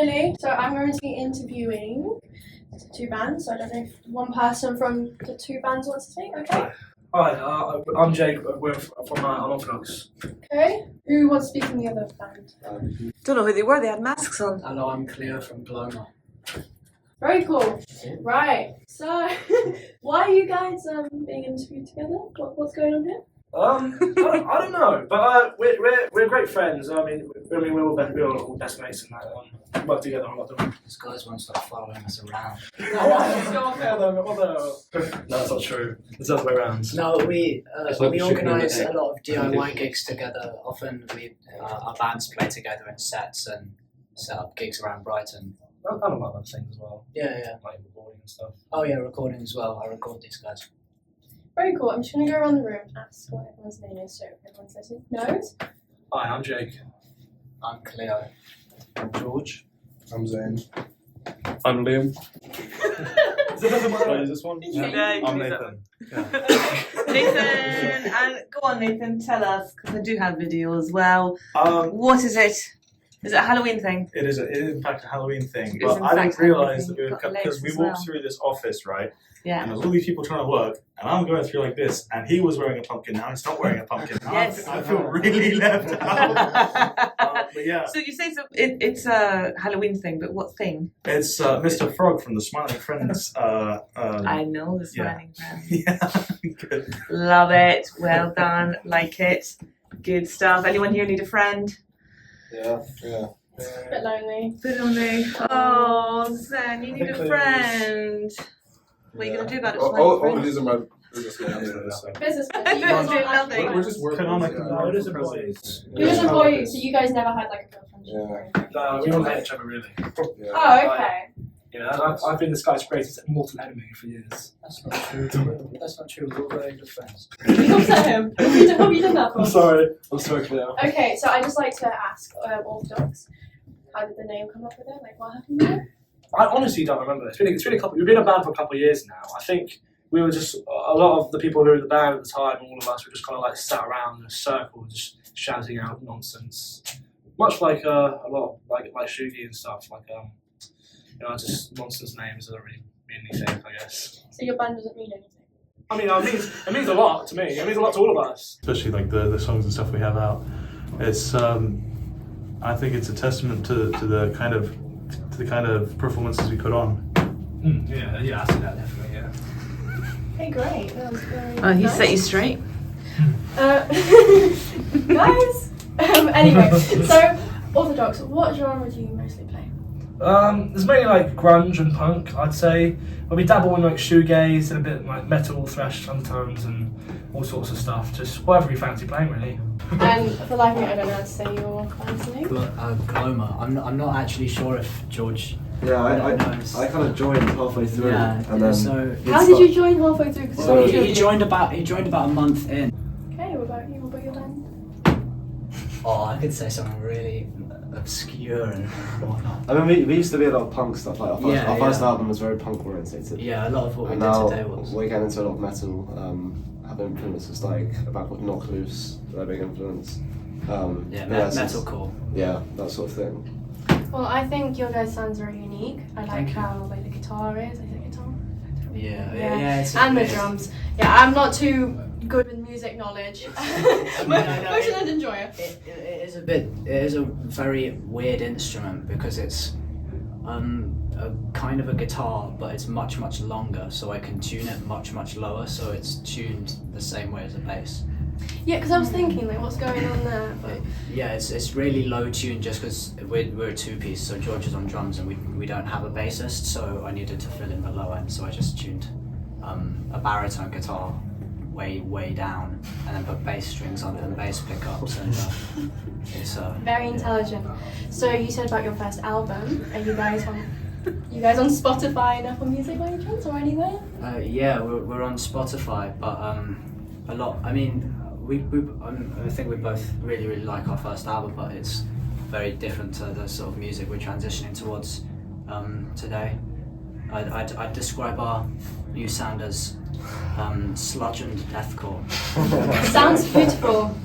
Lily. So I'm going to be interviewing two bands. So I don't know if one person from the two bands wants to speak. Okay. Hi, I'm Jake. We're from RTHADOX. Okay. Who wants to speak from the other band? Don't know who they were. They had masks on. Hello, I'm Cleo from GLOAMER. Very cool. Right. So, why are you guys being interviewed together? What's going on here? I don't know, but we're great friends. I mean, we're all best mates and that. Work together a lot. These guys won't stop following us around. No, that's not true. It's the other way around. No, we like organise a lot of DIY gigs together. Often our bands play together in sets and set up gigs around Brighton. I don't like other things as well. Yeah. Like recording and stuff. Oh yeah, recording as well. I record these guys. Very cool. I'm just going to go around the room and ask what everyone's name is so everyone's listening knows. Hi, I'm Jake. I'm Cleo. I'm George. I'm Zane. I'm Liam. Is this one? Yeah. I'm Nathan. Nathan, and go on, Nathan, tell us, because I do have video as well. What is it? Is it a Halloween thing? It is in fact a Halloween thing, It is but in I didn't fact realise that Halloween. we were because we walked through this office, right? Yeah. And there's all these people trying to work, and I'm going through like this, and he was wearing a pumpkin. Now he's not wearing a pumpkin. Now Yes. I feel really left out. But yeah, So you say it's a Halloween thing, but what thing? it's Mr. Frog from the Smiling Friends. I know the yeah. Smiling Friends. Yeah, good. Love it. Well done. Like it. Good stuff. Anyone here need a friend? Yeah. A bit lonely. Bit lonely. Oh, Zen, you need a friend. What are you going to do about it? All of these are my business names. Business. You guys do nothing. We're just working on Canonical it. employees. You're just employees, so you guys never had like a girlfriend? Yeah. No, we all hate each other really. Yeah. Oh, okay. Yeah, I've been this guy's greatest mortal enemy for years. That's not true. That's not true. We're very good friends. You upset him. What have you done that for? I'm sorry, Cleo. Okay, so I just like to ask Orthodox, how did the name come up with it? Like, what happened there? I honestly don't remember. It's been a couple. We've been a band for a couple of years now. I think we were just a lot of the people who were in the band at the time. All of us were just kind of like sat around in a circle, just shouting out nonsense, much like a lot of like Shugi and stuff. Like just nonsense names that don't really mean anything, I guess. So your band doesn't mean anything? I mean, it means a lot to me. It means a lot to all of us. Especially like the songs and stuff we have out. It's I think it's a testament to the kind of performances we put on. Yeah, I see that definitely. Yeah. Okay, great. That was very Oh, he nice. set you straight. Guys. Anyway, so Orthodox, what genre do you mostly play? There's mainly like grunge and punk, I'd say. But we dabble in like shoegaze and a bit like metal, thrash sometimes, and all sorts of stuff. Just whatever you fancy playing, really. And for the life of me, I don't know how to say your band's name. GLOAMER. I'm not actually sure if George. Yeah, I knows. kind of joined halfway through, Yeah. and then So How did you join halfway through? 'Cause So- he joined about a month in. Okay, what about you? What about your band? Oh, I could say something really obscure and whatnot. I mean, we used to be a lot of punk stuff. Like our first Yeah. album was very punk orientated. Yeah, a lot of what we And did now today was. we're getting into a lot of metal. Have influences like a band called Knock Loose. They're a big influence. Metalcore. Yeah, that sort of thing. Well, I think your guys' sounds very unique. I like Thank you. how like the guitar is. I think guitar. Yeah. It's And the it's- drums. Yeah, I'm not too good with music knowledge. But No, I should enjoy it. It is a very weird instrument because it's a kind of a guitar, but it's much longer, so I can tune it much lower, so it's tuned the same way as a bass. Yeah, because I was thinking like, what's going on there? But Yeah, it's really low tuned just because we're a two-piece, so George is on drums and we don't have a bassist, so I needed to fill in the low end, so I just tuned a baritone guitar way down and then put bass strings on it and bass pickups, and it's very intelligent. So you said about your first album. Are you guys on Spotify and Apple Music by any chance or anywhere? yeah, we're on Spotify, but a lot. I mean, I think we both really like our first album, but it's very different to the sort of music we're transitioning towards today. I'd describe our new sound as sludge and deathcore. Sounds beautiful.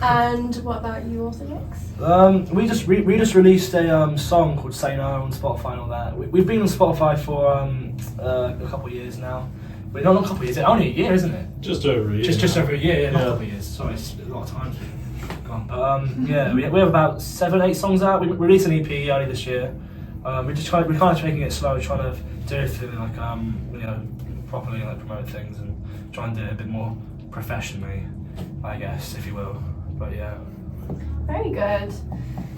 And what about you, Orthodox? We just released a song called Say No on Spotify and all that. We've been on Spotify for a couple of years now. But not a couple of years, only a year, isn't it? Just over a year. Just over a year, yeah, not a couple of years. Sorry, it's a lot of time gone. But yeah, we have about 7-8 songs out. We released an EP early this year. We're kind of taking it slow, trying to do everything like properly, like promote things and try and do it a bit more professionally, I guess, if you will. But yeah. Very good.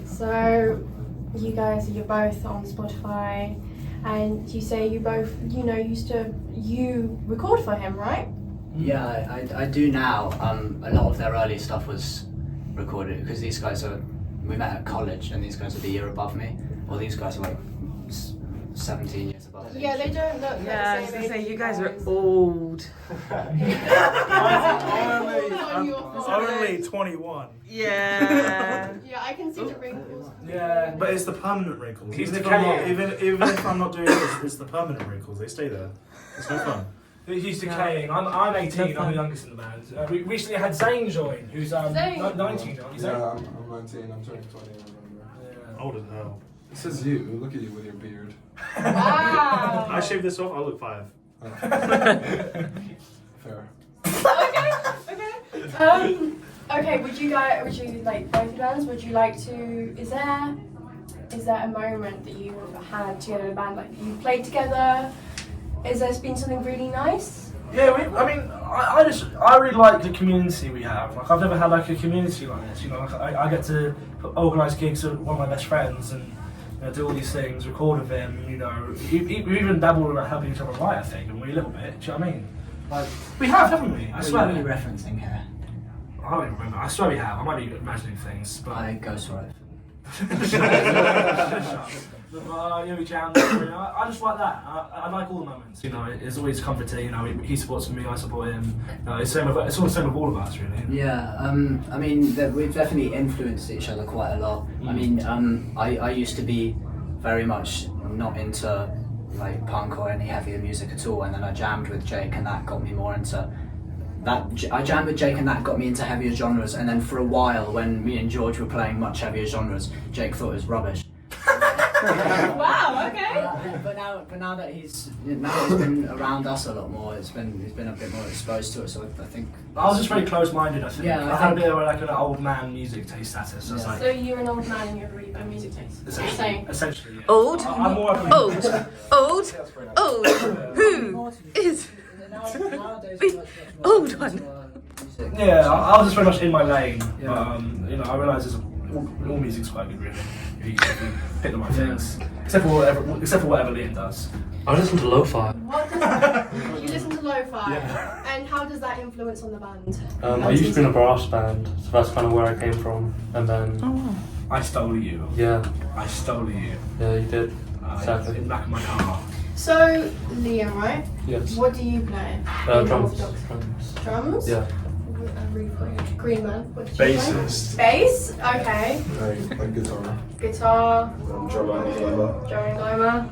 So you guys, you're both on Spotify, and you say you both, you record for him, right? Yeah, I do now. A lot of their early stuff was recorded because these guys we met at college, and these guys are the year above me. Well, these guys are like 17 years above me. Yeah, they don't look like Yeah, I the was same gonna say age you as guys are guys. old. Only 21. Yeah. Yeah, I can see the wrinkles. Yeah, But it's the permanent wrinkles. He's Even if I'm not, decaying. even if I'm not doing this, it's the permanent wrinkles. They stay there. It's no fun. he's decaying. I'm 18. I'm the youngest in the band. We recently had Zane join, who's Zane. 19. Aren't you, Zane? Yeah, I'm 19. I'm turning 20 in November. Yeah. Old as hell. It says you. Look at you with your beard. Wow. I shave this off, I look 5. Fair. Okay, would you like both bands, would you like to, is there a moment that you have had together in a band, like you played together? Is there been something really nice? Yeah, I really like the community we have. Like I've never had like a community like this. Like, I get to organise gigs with one of my best friends and do all these things, record with him. We even dabbled around helping each other write, I think, and we a little bit. Do you know what I mean? Like we have, haven't we? I swear. What are you referencing here? I don't even remember. I swear we have. I might be imagining things, but. I ghostwrite. We jammed. I just like that. I like all the moments. It's always comforting. He supports me, I support him. It's all the same with all of us, really. Yeah, I mean, we've definitely influenced each other quite a lot. I mean, I used to be very much not into like punk or any heavier music at all, and then I jammed with Jake, and that got me more into that. I jammed with Jake, and that got me into heavier genres. And then for a while, when me and George were playing much heavier genres, Jake thought it was rubbish. Wow, okay. But now that he's been around us a lot more, he's been a bit more exposed to it. So I think I was just very close-minded. I think. Yeah, I had a bit of like an old man music taste status. So it's like, So you're an old man and you have really bad music taste. That's what you're saying. essentially, yeah. Old? I'm more of a- Old. Who is the old one? Yeah, I was just very much in my lane. Yeah. But I realise all music's quite good, really. If you pick the right things, except for whatever Liam does. I listen to lo-fi. What does, you listen to lo-fi, Yeah. and how does that influence on the band? I used to be in a brass band, so that's kind of where I came from. And then, I stole you. yeah, I stole you. you did. Exactly. In the back of my car. So, Liam, right? Yes. What do you play? In Drums. Orthodox? Drums. Drums? Yeah. Green man. What did you play? Bassist. Bass? Okay. Like guitar. Guitar, Drummer and global. Joey Gloamer,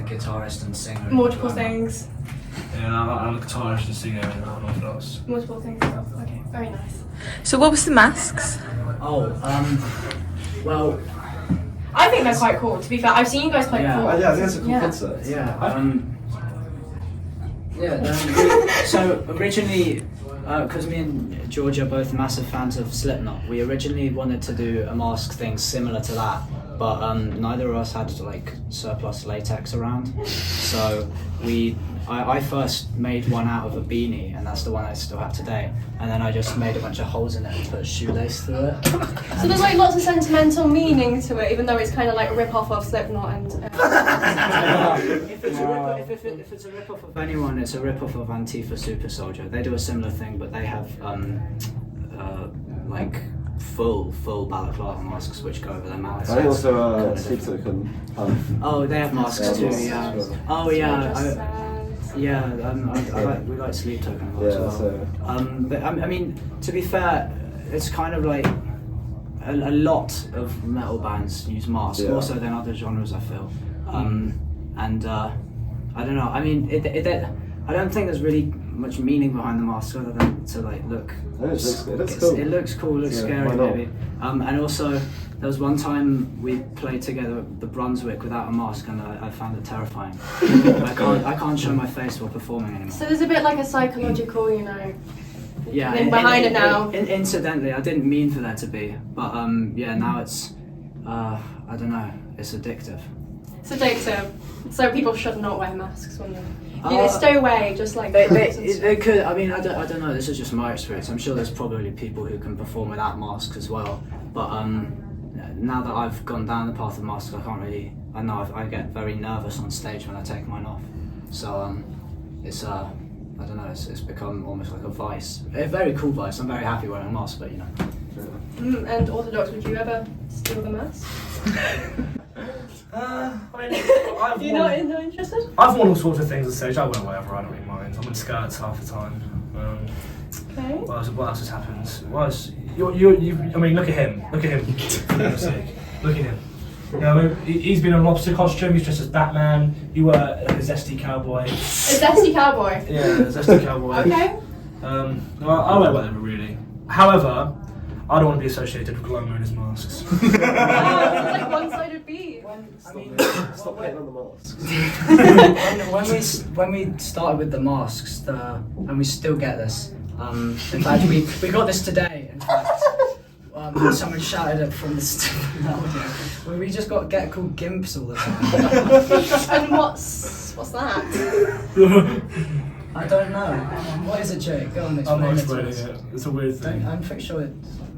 Guitarist and singer. multiple things. Yeah, I'm a guitarist and singer and all of those. Multiple things as well. Okay, very nice. So what was the masks? Oh, well, I think they're quite cool, to be fair. I've seen you guys play Yeah. before. Yeah, I think that's a cool Yeah. concept. So originally, because me and George are both massive fans of Slipknot, we originally wanted to do a mask thing similar to that, but neither of us had like surplus latex around, so I first made one out of a beanie, and that's the one I still have today, and then I just made a bunch of holes in it and put a shoelace through it. So there's like lots of sentimental meaning to it, even though it's kind of like a rip-off of Slipknot and... If it's a rip-off of anyone, it's a rip-off of Antifa Super Soldier. They do a similar thing, but they have like full balaclava masks which go over their mouths. I think also Kinda Sleep different. Token have. Oh, they have masks too. masks Yeah. as well. Oh yeah. Just, We like Sleep Token a lot as Yeah, well. so. But I mean, to be fair, it's kind of like a lot of metal bands use masks, Yeah. more so than other genres, I feel. I don't know. I mean, I don't think there's really much meaning behind the mask other than to like look. It looks cool. It looks cool. Looks scary why not? maybe. And also there was one time we played together at the Brunswick without a mask, and I found it terrifying. I can't show my face while performing anymore. So there's a bit like a psychological, you know. Yeah, thing behind it now. Incidentally, I didn't mean for there to be, but yeah, now it's I don't know. It's addictive. It's addictive. So people should not wear masks when they stay away, just like They could. I mean, I don't know. This is just my experience. I'm sure there's probably people who can perform without masks as well. But now that I've gone down the path of masks, I can't really. I know I get very nervous on stage when I take mine off. So it's I don't know. It's become almost like a vice. A very cool vice. I'm very happy wearing a mask, but you know. And Orthodox, would you ever steal the mask? You're not interested? I've worn all sorts of things on stage. I wear whatever. I don't really mind. I'm in skirts half the time. Okay. What else has happened? I mean, look at him. Look at him. For goodness sake. Look at him. You know, I mean, he's been in a lobster costume. He's dressed as Batman. You were like a zesty cowboy. A zesty cowboy? Yeah, a zesty cowboy. Okay. Well, I wear whatever, really. However, I don't want to be associated with GLOAMER and his masks. It's like one-sided beef. Stop hitting on the masks. when we started with the masks, and we still get this. In fact, we got this today. In fact, someone shouted it from the we just get called gimps all the time. And what's that? I don't know. What is it, Jake? Go on, I'm not explain explaining it to us. it. It's a weird thing. I'm pretty sure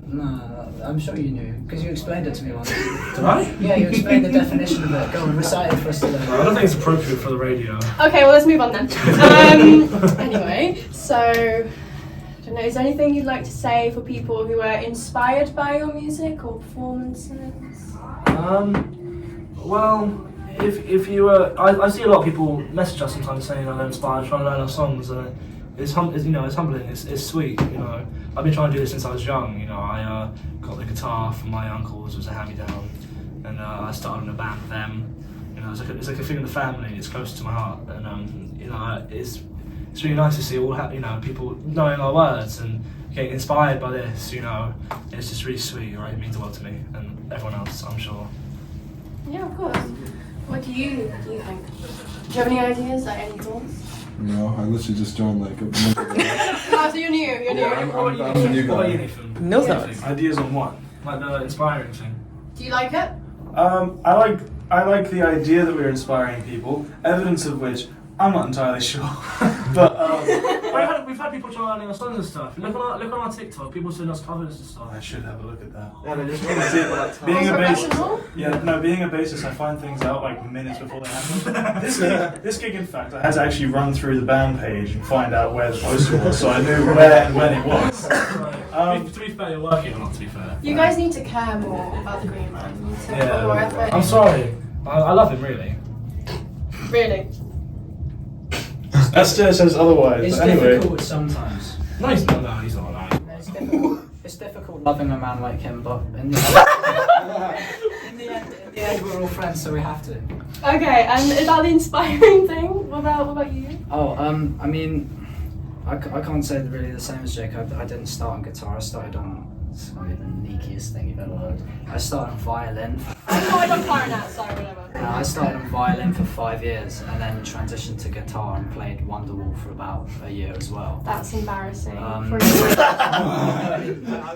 no, I'm sure you knew, because you explained it to me once. Did I? Yeah, you explained the definition of it. Go on, recite it for us today. I don't think it's appropriate for the radio. Okay, well let's move on then. Anyway, so, I don't know, is there anything you'd like to say for people who are inspired by your music or performances? Well, if you I see a lot of people message us sometimes saying they're inspired, trying to learn our songs, and it's humbling, it's sweet, you know. I've been trying to do this since I was young, you know. I got the guitar from my uncles, it was a hand-me-down, and I started in a band with them. You know, it's like a thing in the family, it's close to my heart, and you know, it's really nice to see all people knowing our words and getting inspired by this, you know. It's just really sweet, right? It means a lot to me and everyone else, I'm sure. Yeah, of course. What do you think? Do you have any ideas, like any thoughts? No, I literally just joined like a month ago. Oh, so you're new, you're new. I'm a new What about you, guy. Nathan? No thoughts. Ideas on what? Like the inspiring thing. Do you like it? I like the idea that we're inspiring people. Evidence of which I'm not entirely sure. But we've had people try learning our songs and stuff. Look on our TikTok, people send us covers and stuff. I should have a look at that. Yeah, they just want to see it by that time. Being a Professional? bassist, being a bassist, I find things out like minutes before they happen. This gig, in fact, I had to actually run through the band page and find out where the poster was, so I knew where and when it was. To be fair, you're working or not to be fair. You guys need to care more about the Green Man. You need to put more effort. I'm sorry. I love him really. Really? Esther says otherwise. It's But anyway, difficult sometimes. No, he's not. No, he's not like. It's difficult loving a man like him, but in the end, we're all friends, so we have to. Okay, and is that the inspiring thing? What about you? Oh, I mean, I can't say really the same as Jake. I didn't start on guitar. I started on. It's probably the neakiest thing you've ever heard. I started on violin. Oh, I got clarinet, sorry, whatever. I started on violin for 5 years and then transitioned to guitar and played Wonderwall for about a year as well. That's embarrassing. I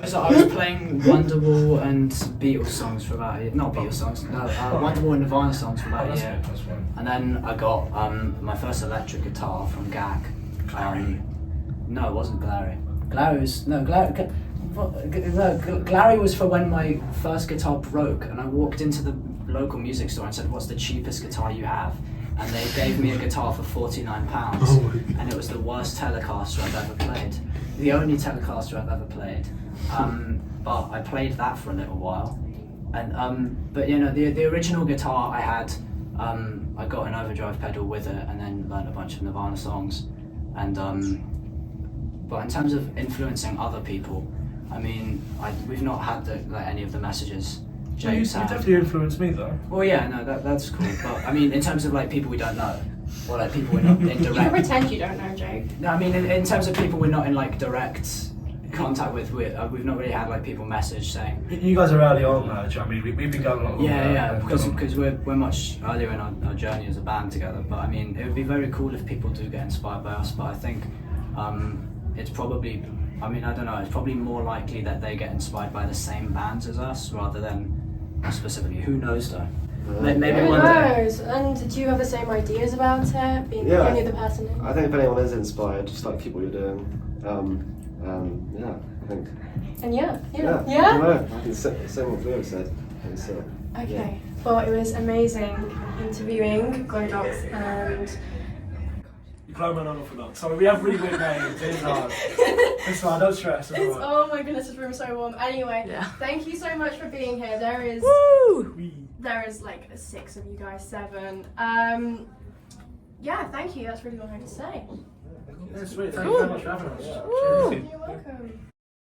was playing Wonderwall and Beatles songs for about a year. Not Beatles songs, no, Wonderwall and Nirvana songs for about a year. And then I got my first electric guitar from GAG. No, it wasn't Glary. Glary was for when my first guitar broke and I walked into the local music store and said, "What's the cheapest guitar you have?" And they gave me a guitar for £49 and it was the worst Telecaster I've ever played. The only Telecaster I've ever played. But I played that for a little while. And but you know, the original guitar I had, I got an overdrive pedal with it and then learned a bunch of Nirvana songs. And but in terms of influencing other people, I mean, we've not had any of the messages You Jake's had. definitely influenced me though. Well, yeah, no, that's cool. But I mean, in terms of like people we don't know, or like people we're not in You can direct. pretend you don't know, Jake. No, I mean in terms of people we're not in like direct contact with, we've not really had like people message saying. You guys are early on though, do you know what I mean? We've been going a lot longer. Yeah, because we're much earlier in our journey as a band together. But I mean, it would be very cool if people do get inspired by us. But I think it's probably, I mean, I don't know, it's probably more likely that they get inspired by the same bands as us rather than specifically. Who knows though? Maybe Who one day. knows? And do you have the same ideas about it? Being Yeah. the only other person in? I think if anyone is inspired, just like keep what you're doing. Yeah, I think. And yeah? I don't know. I think same what Leo said. So, Okay. Well, it was amazing interviewing GLOAMER and GLOAMER and Unorthodox. Sorry, we have really weird names. It is hard. It's fine, don't stress. it's, oh my goodness, this room's so warm. Anyway, Yeah. thank you so much for being here. There is like 6 of you guys, 7. Yeah, thank you. That's really all I have to say. Yeah, sweet. Thank you very much for having us. You're welcome.